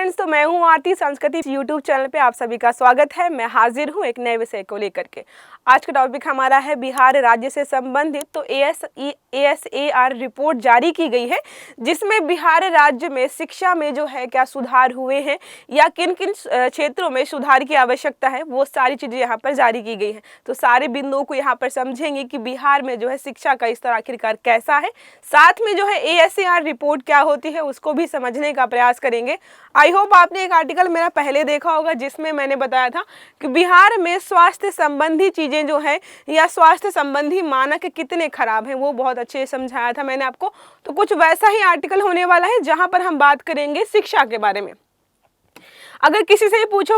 Friends, तो मैं हूँ आरती। संस्कृति यूट्यूब चैनल पे आप सभी का स्वागत है। मैं हाजिर हूँ एक नए विषय को लेकर के। आज का टॉपिक हमारा है बिहार राज्य से संबंधित। तो ASAR रिपोर्ट जारी की गई है जिसमें बिहार राज्य में शिक्षा में जो है क्या सुधार हुए हैं या किन किन क्षेत्रों में सुधार की आवश्यकता है, वो सारी चीज़ें यहाँ पर जारी की गई हैं। तो सारे बिंदुओं को यहाँ पर समझेंगे कि बिहार में जो है शिक्षा का स्तर आखिरकार कैसा है, साथ में जो है ASAR रिपोर्ट क्या होती है उसको भी समझने का प्रयास करेंगे। आई होप आपने एक आर्टिकल मेरा पहले देखा होगा जिसमें मैंने बताया था कि बिहार में स्वास्थ्य संबंधी चीज़ें जो है या स्वास्थ्य संबंधी मानक कितने खराब हैं, वो बहुत अच्छे से समझाया था मैंने आपको। तो कुछ वैसा ही आर्टिकल होने वाला है जहां पर हम बात करेंगे शिक्षा के बारे में। अगर किसी से ही पूछो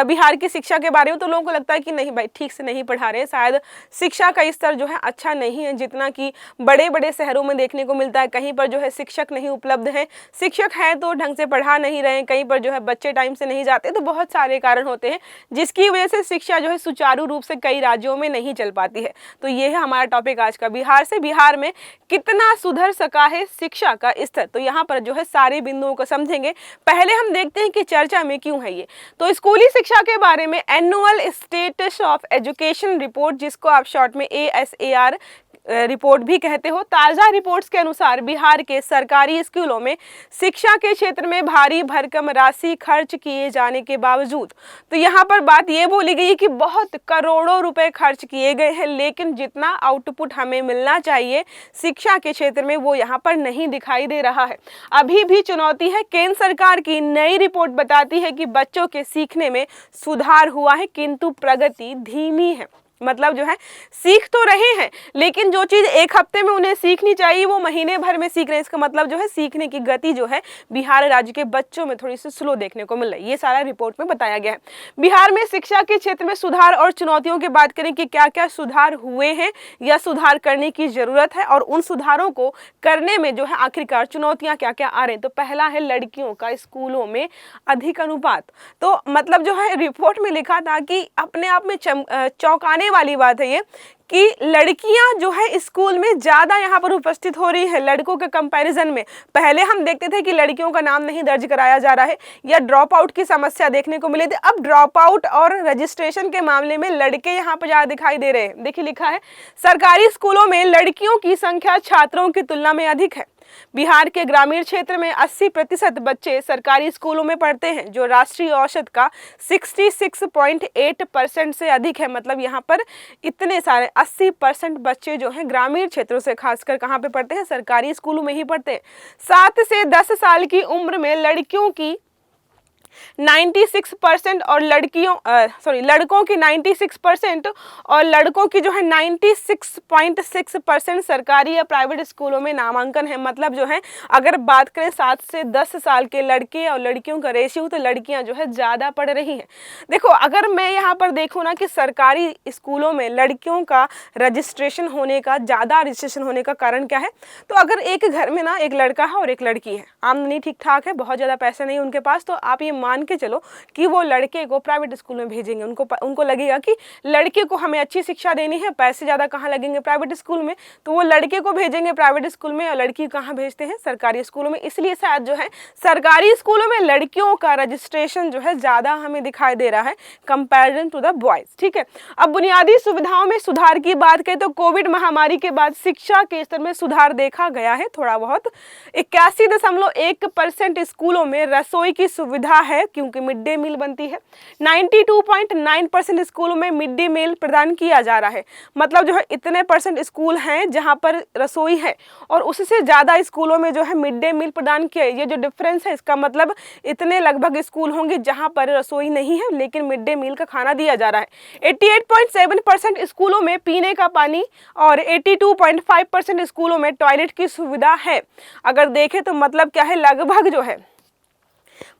बिहार की शिक्षा के बारे में तो लोगों को लगता है कि नहीं भाई, ठीक से नहीं पढ़ा रहे, शायद शिक्षा का स्तर जो है अच्छा नहीं है जितना कि बड़े बड़े शहरों में देखने को मिलता है। कहीं पर जो है शिक्षक नहीं उपलब्ध हैं, शिक्षक हैं तो ढंग से पढ़ा नहीं रहे, कहीं पर जो है बच्चे टाइम से नहीं जाते। तो बहुत सारे कारण होते हैं जिसकी वजह से शिक्षा जो है सुचारू रूप से कई राज्यों में नहीं चल पाती है। तो ये है हमारा टॉपिक आज का, बिहार से। बिहार में कितना सुधर सका है शिक्षा का स्तर, तो यहाँ पर जो है सारे बिंदुओं को समझेंगे। पहले हम देखते हैं कि चर्चा में क्यों है ये। तो स्कूली शिक्षा के बारे में annual status of education report, जिसको आप शॉर्ट में ASAR रिपोर्ट भी कहते हो, ताज़ा रिपोर्ट्स के अनुसार बिहार के सरकारी स्कूलों में शिक्षा के क्षेत्र में भारी भरकम राशि खर्च किए जाने के बावजूद, तो यहाँ पर बात ये बोली गई कि बहुत करोड़ों रुपए खर्च किए गए हैं, लेकिन जितना आउटपुट हमें मिलना चाहिए शिक्षा के क्षेत्र में वो यहाँ पर नहीं दिखाई दे रहा है। अभी भी चुनौती है। केंद्र सरकार की नई रिपोर्ट बताती है कि बच्चों के सीखने में सुधार हुआ है किंतु प्रगति धीमी है। मतलब जो है सीख तो रहे हैं, लेकिन जो चीज़ एक हफ्ते में उन्हें सीखनी चाहिए वो महीने भर में सीख रहे हैं। इसका मतलब जो है सीखने की गति जो है बिहार राज्य के बच्चों में थोड़ी सी स्लो देखने को मिल रही है। ये सारा रिपोर्ट में बताया गया है। बिहार में शिक्षा के क्षेत्र में सुधार और चुनौतियों की बात करें कि क्या क्या सुधार हुए हैं या सुधार करने की जरूरत है और उन सुधारों को करने में जो है आखिरकार चुनौतियाँ क्या क्या आ रही हैं। तो पहला है लड़कियों का स्कूलों में अधिक अनुपात। तो मतलब जो है रिपोर्ट में लिखा था कि अपने आप में चौंकाने वाली बात है ये कि लड़कियां जो है स्कूल में ज़्यादा यहाँ पर उपस्थित हो रही है लड़कों के कंपैरिजन में। पहले हम देखते थे कि लड़कियों का नाम नहीं दर्ज कराया जा रहा है या ड्रॉप आउट की समस्या देखने को मिली थी। अब ड्रॉप आउट और रजिस्ट्रेशन के मामले में लड़के यहाँ पर ज़्यादा दिखाई दे रहे हैं। देखिए लिखा है सरकारी स्कूलों में लड़कियों की संख्या छात्रों की तुलना में अधिक है। बिहार के ग्रामीण क्षेत्र में 80% बच्चे सरकारी स्कूलों में पढ़ते हैं, जो राष्ट्रीय औसत का 66.8% से अधिक है। मतलब यहाँ पर इतने सारे 80% बच्चे जो हैं ग्रामीण क्षेत्रों से खासकर कहाँ पे पढ़ते हैं, सरकारी स्कूलों में ही पढ़ते हैं। 7 से 10 साल की उम्र में लड़कियों की 96% और लड़कों की 96% और लड़कों की जो है 96.6% सरकारी या प्राइवेट स्कूलों में नामांकन है। मतलब जो है अगर बात करें 7 से 10 साल के लड़के और लड़कियों का रेशियो, तो लड़कियां जो है ज़्यादा पढ़ रही हैं। देखो अगर मैं यहाँ पर देखूँ ना कि सरकारी स्कूलों में लड़कियों का रजिस्ट्रेशन होने का, ज़्यादा रजिस्ट्रेशन होने का कारण क्या है। तो अगर एक घर में ना एक लड़का है और एक लड़की है, आमदनी ठीक ठाक है, बहुत ज़्यादा पैसे नहीं उनके पास, तो आप ये मान के चलो कि वो लड़के को प्राइवेट स्कूल में भेजेंगे। उनको लगेगा कि लड़के को हमें अच्छी शिक्षा देनी है, पैसे ज़्यादा कहाँ लगेंगे प्राइवेट स्कूल में, तो वो लड़के को भेजेंगे प्राइवेट स्कूल में और लड़की कहाँ भेजते हैं, सरकारी स्कूलों में। इसलिए शायद जो है सरकारी स्कूलों में लड़कियों का रजिस्ट्रेशन जो है ज़्यादा हमें दिखाई दे रहा है कंपेरिजन टू द बॉयज़। ठीक है। अब बुनियादी सुविधाओं में सुधार की बात करें तो कोविड महामारी के बाद शिक्षा के स्तर में सुधार देखा गया है थोड़ा बहुत। 81.1% स्कूलों में रसोई की सुविधा है क्योंकि मिड डे मील बनती है। 92.9% स्कूलों में मिड डे मील प्रदान किया जा रहा है। मतलब जो है इतने परसेंट स्कूल हैं जहां पर रसोई है और उससे ज़्यादा स्कूलों में जो है मिड डे मील प्रदान किया है। ये जो डिफरेंस है इसका मतलब इतने लगभग स्कूल होंगे जहां पर रसोई नहीं है लेकिन मिड डे मील का खाना दिया जा रहा है। 88.7% स्कूलों में पीने का पानी और 82.5% स्कूलों में टॉयलेट की सुविधा है। अगर देखें तो मतलब क्या है, लगभग जो है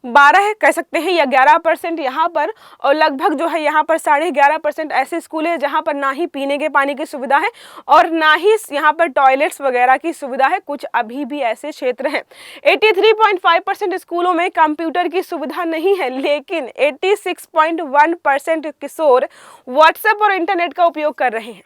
12 कह सकते हैं या 11% यहाँ पर, और लगभग जो है यहाँ पर 11.5% ऐसे स्कूल हैं जहाँ पर ना ही पीने के पानी की सुविधा है और ना ही यहाँ पर टॉयलेट्स वगैरह की सुविधा है। कुछ अभी भी ऐसे क्षेत्र हैं। 83.5% स्कूलों में कंप्यूटर की सुविधा नहीं है, लेकिन 86.1% किशोर व्हाट्सएप और इंटरनेट का उपयोग कर रहे हैं।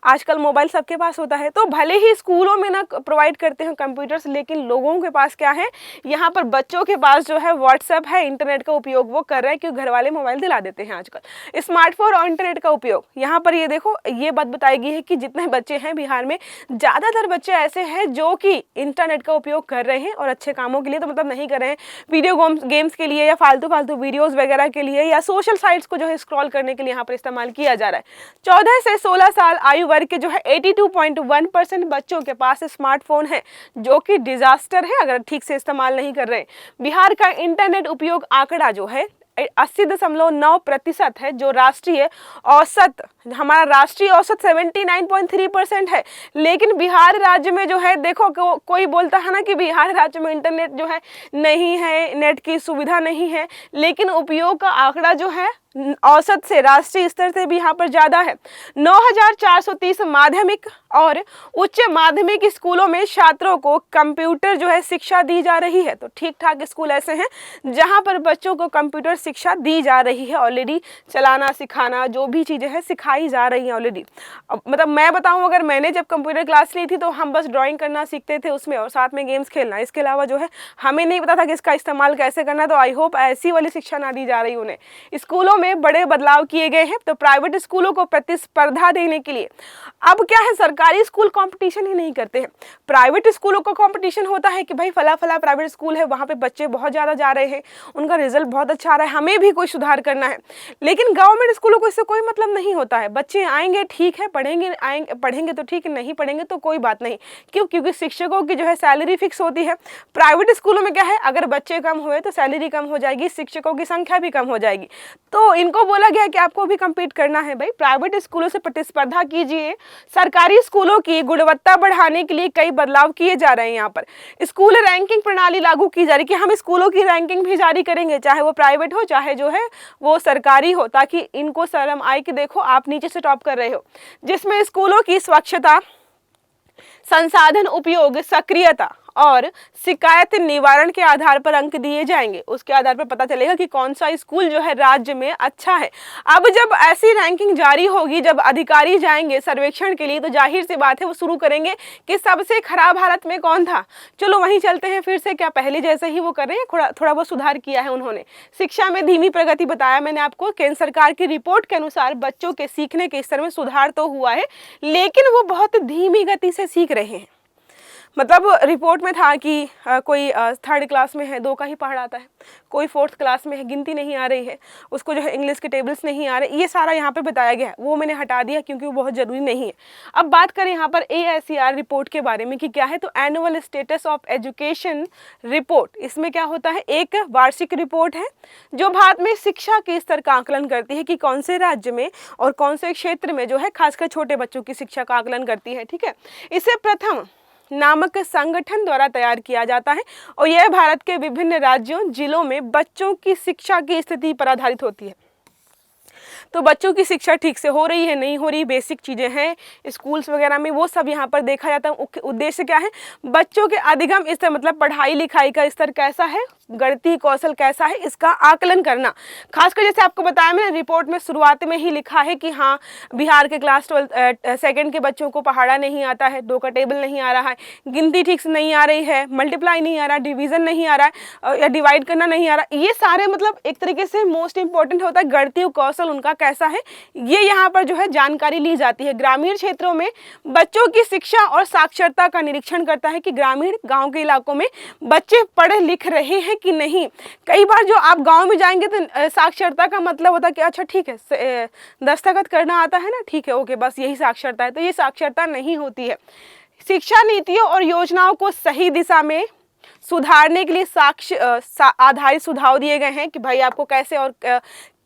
आजकल मोबाइल सबके पास होता है, तो भले ही स्कूलों में ना प्रोवाइड करते हैं कंप्यूटर्स, लेकिन लोगों के पास क्या है, यहाँ पर बच्चों के पास जो है व्हाट्सएप है, इंटरनेट का उपयोग वो कर रहे हैं, क्योंकि घर वाले मोबाइल दिला देते हैं आजकल। स्मार्टफोन और इंटरनेट का उपयोग, यहाँ पर ये देखो, ये बात बताई गई है कि जितने बच्चे हैं बिहार में, ज़्यादातर बच्चे ऐसे हैं जो कि इंटरनेट का उपयोग कर रहे हैं और अच्छे कामों के लिए, तो मतलब नहीं कर रहे हैं वीडियो गेम्स के लिए या फालतू वीडियोज़ वगैरह के लिए या सोशल साइट्स को जो है स्क्रॉल करने के लिए यहाँ पर इस्तेमाल किया जा रहा है। 14 से 16 साल आयु वर्ग के जो है 82.1% बच्चों के पास स्मार्टफोन है, जो कि डिजास्टर है अगर ठीक से इस्तेमाल नहीं कर रहे। बिहार का इंटरनेट उपयोग आंकड़ा जो है 80.9% है, जो राष्ट्रीय औसत, हमारा राष्ट्रीय औसत 79.3% है। लेकिन बिहार राज्य में जो है देखो, कोई बोलता है ना कि बिहार राज्य में इंटरनेट जो है नहीं है, नेट की सुविधा नहीं है, लेकिन उपयोग का आंकड़ा जो है औसत से, राष्ट्रीय स्तर से भी यहाँ पर ज़्यादा है। 9,430 माध्यमिक और उच्च माध्यमिक स्कूलों में छात्रों को कंप्यूटर जो है शिक्षा दी जा रही है। तो ठीक ठाक स्कूल ऐसे हैं जहाँ पर बच्चों को कंप्यूटर शिक्षा दी जा रही है, ऑलरेडी चलाना सिखाना जो भी चीज़ें हैं सिखाई जा रही हैं ऑलरेडी। मतलब मैं बताऊँ, अगर मैंने जब कंप्यूटर क्लास ली थी तो हम बस ड्राइंग करना सीखते थे उसमें और साथ में गेम्स खेलना, इसके अलावा जो है हमें नहीं पता था कि इसका इस्तेमाल कैसे करना। तो आई होप ऐसी वाली शिक्षा ना दी जा रही उन्हें। स्कूलों में बड़े बदलाव किए गए हैं। तो प्राइवेट स्कूलों को प्रतिस्पर्धा देने के लिए अब क्या है, सरकारी स्कूल कंपटीशन ही नहीं करते हैं, प्राइवेट स्कूलों का कंपटीशन होता है कि भाई फला प्राइवेट स्कूल है, वहाँ पे बच्चे बहुत ज़्यादा जा रहे हैं, उनका रिजल्ट बहुत अच्छा आ रहा है, हमें भी कोई सुधार करना है। लेकिन गवर्नमेंट स्कूलों को इससे कोई मतलब नहीं होता है। बच्चे आएंगे ठीक है, पढ़ेंगे तो ठीक है, नहीं पढ़ेंगे तो कोई बात नहीं। क्यों? क्योंकि शिक्षकों की जो है सैलरी फिक्स होती है। प्राइवेट स्कूलों में क्या है, अगर बच्चे कम हुए तो सैलरी कम हो जाएगी, शिक्षकों की संख्या भी कम हो जाएगी। तो इनको बोला गया कि आपको भी कम्पीट करना है भाई, प्राइवेट स्कूलों से प्रतिस्पर्धा कीजिए। सरकारी स्कूलों की गुणवत्ता बढ़ाने के लिए कई बदलाव किए जा रहे हैं। यहाँ पर स्कूल रैंकिंग प्रणाली लागू की जा रही है कि हम स्कूलों की रैंकिंग भी जारी करेंगे, चाहे वो प्राइवेट हो चाहे जो है वो सरकारी हो, ताकि इनको शर्म आए कि देखो आप नीचे से टॉप कर रहे हो। जिसमें स्कूलों की स्वच्छता, संसाधन उपयोग, सक्रियता और शिकायत निवारण के आधार पर अंक दिए जाएंगे। उसके आधार पर पता चलेगा कि कौन सा स्कूल जो है राज्य में अच्छा है। अब जब ऐसी रैंकिंग जारी होगी, जब अधिकारी जाएंगे सर्वेक्षण के लिए, तो जाहिर सी बात है वो शुरू करेंगे कि सबसे खराब हालत में कौन था। चलो वहीं चलते हैं फिर से, क्या पहले जैसे ही वो कर रहे हैं, थोड़ा बहुत सुधार किया है उन्होंने। शिक्षा में धीमी प्रगति बताया मैंने आपको। केंद्र सरकार की रिपोर्ट के अनुसार बच्चों के सीखने के स्तर में सुधार तो हुआ है, लेकिन वो बहुत धीमी गति से सीख रहे हैं। मतलब रिपोर्ट में था कि कोई 3rd क्लास में है 2 का ही पढ़ आता है, कोई 4th क्लास में है गिनती नहीं आ रही है, उसको जो है इंग्लिश के टेबल्स नहीं आ रहे, ये सारा यहाँ पे बताया गया है। वो मैंने हटा दिया क्योंकि वो बहुत ज़रूरी नहीं है। अब बात करें यहाँ पर ASER रिपोर्ट के बारे में कि क्या है, तो annual status of education report. इसमें क्या होता है, एक वार्षिक रिपोर्ट है जो भारत में शिक्षा के स्तर का आकलन करती है कि कौन से राज्य में और कौन से क्षेत्र में जो है खासकर छोटे बच्चों की शिक्षा का आकलन करती है। ठीक है, इसे प्रथम नामक संगठन द्वारा तैयार किया जाता है और यह भारत के विभिन्न राज्यों जिलों में बच्चों की शिक्षा की स्थिति पर आधारित होती है। तो बच्चों की शिक्षा ठीक से हो रही है नहीं हो रही, बेसिक चीज़ें हैं स्कूल्स वगैरह में, वो सब यहाँ पर देखा जाता है। उद्देश्य क्या है, बच्चों के अधिगम स्तर मतलब पढ़ाई लिखाई का स्तर कैसा है, गणितीय कौशल कैसा है, इसका आकलन करना। खासकर जैसे आपको बताया मैंने, रिपोर्ट में शुरुआत में ही लिखा है कि हाँ बिहार के क्लास 12 सेकेंड के बच्चों को पहाड़ा नहीं आता है, 2 का टेबल नहीं आ रहा है, गिनती ठीक से नहीं आ रही है, मल्टीप्लाई नहीं आ रहा, डिवीज़न नहीं आ रहा है या डिवाइड करना नहीं आ रहा। ये सारे मतलब एक तरीके से मोस्ट इंपॉर्टेंट होता है गणितीय कौशल उनका कैसा है, ये यहाँ पर जो है जानकारी ली जाती है। ग्रामीण क्षेत्रों में बच्चों की शिक्षा और साक्षरता का निरीक्षण करता है कि ग्रामीण गांव के इलाकों में बच्चे पढ़ लिख रहे हैं कि नहीं। कई बार जो आप गांव में जाएंगे तो साक्षरता का मतलब होता है कि अच्छा ठीक है दस्तखत करना आता है ना, ठीक है ओके बस यही साक्षरता है, तो ये साक्षरता नहीं होती है। शिक्षा नीतियों और योजनाओं को सही दिशा में सुधारने के लिए आधारित सुझाव दिए गए हैं कि भाई आपको कैसे और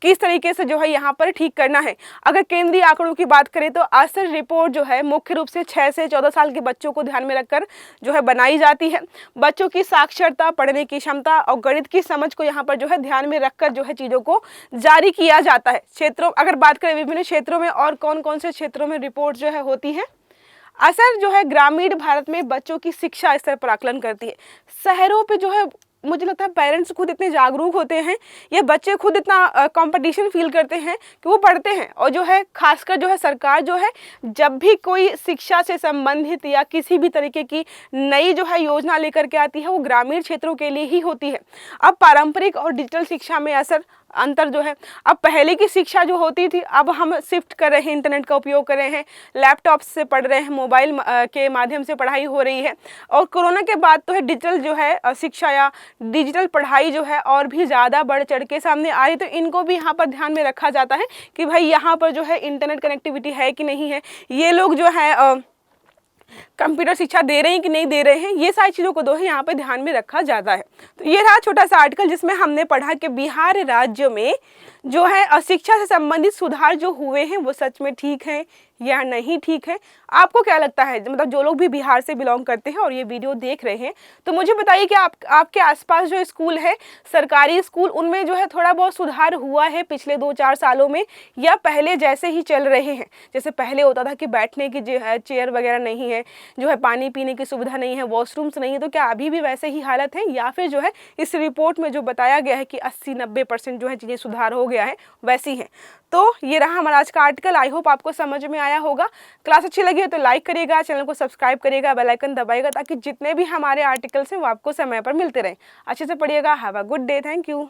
किस तरीके से जो है यहाँ पर ठीक करना है। अगर केंद्रीय आंकड़ों की बात करें तो असर रिपोर्ट जो है मुख्य रूप से 6 से 14 साल के बच्चों को ध्यान में रखकर जो है बनाई जाती है। बच्चों की साक्षरता, पढ़ने की क्षमता और गणित की समझ को यहाँ पर जो है ध्यान में रखकर जो है चीज़ों को जारी किया जाता है। क्षेत्रों अगर बात करें विभिन्न क्षेत्रों में और कौन कौन से क्षेत्रों में रिपोर्ट जो है होती है। असर जो है ग्रामीण भारत में बच्चों की शिक्षा स्तर पर आकलन करती है। शहरों पे जो है मुझे लगता है पेरेंट्स खुद इतने जागरूक होते हैं, ये बच्चे खुद इतना कंपटीशन फील करते हैं कि वो पढ़ते हैं। और जो है खासकर जो है सरकार जो है जब भी कोई शिक्षा से संबंधित या किसी भी तरीके की नई जो है योजना लेकर के आती है वो ग्रामीण क्षेत्रों के लिए ही होती है। अब पारंपरिक और डिजिटल शिक्षा में अंतर जो है, अब पहले की शिक्षा जो होती थी अब हम शिफ्ट कर रहे हैं, इंटरनेट का उपयोग कर रहे हैं, लैपटॉप से पढ़ रहे हैं, मोबाइल के माध्यम से पढ़ाई हो रही है। और कोरोना के बाद तो है डिजिटल जो है शिक्षा या डिजिटल पढ़ाई जो है और भी ज़्यादा बढ़ चढ़ के सामने आ रही। तो इनको भी यहाँ पर ध्यान में रखा जाता है कि भाई यहाँ पर जो है इंटरनेट कनेक्टिविटी है कि नहीं है, ये लोग जो है कंप्यूटर शिक्षा दे रहे हैं कि नहीं दे रहे हैं, ये सारी चीज़ों को जो है यहाँ पे ध्यान में रखा जाता है। तो ये रहा छोटा सा आर्टिकल जिसमें हमने पढ़ा कि बिहार राज्य में जो है शिक्षा से संबंधित सुधार जो हुए हैं वो सच में ठीक है या नहीं ठीक है। आपको क्या लगता है, मतलब जो लोग भी बिहार से बिलोंग करते हैं और ये वीडियो देख रहे हैं तो मुझे बताइए कि आपके आसपास जो स्कूल है, सरकारी स्कूल, उनमें जो है थोड़ा बहुत सुधार हुआ है पिछले 2-4 सालों में, या पहले जैसे ही चल रहे हैं? जैसे पहले होता था कि बैठने की जो है चेयर वगैरह नहीं है, जो है पानी पीने की सुविधा नहीं है, वॉशरूम्स नहीं है, तो क्या अभी भी वैसे ही हालत है, या फिर जो है इस रिपोर्ट में जो बताया गया है कि 80-90% जो है चीज़ें सुधार हो गया है वैसी हैं? तो ये रहा हमारा आज का आर्टिकल। आई होप आपको समझ में आया होगा। क्लास अच्छी लगी हो तो लाइक करिएगा, चैनल को सब्सक्राइब करिएगा, बेल आइकन दबाइएगा ताकि जितने भी हमारे आर्टिकल्स हैं वो आपको समय पर मिलते रहें। अच्छे से पढ़िएगा। Have a good day. Thank you.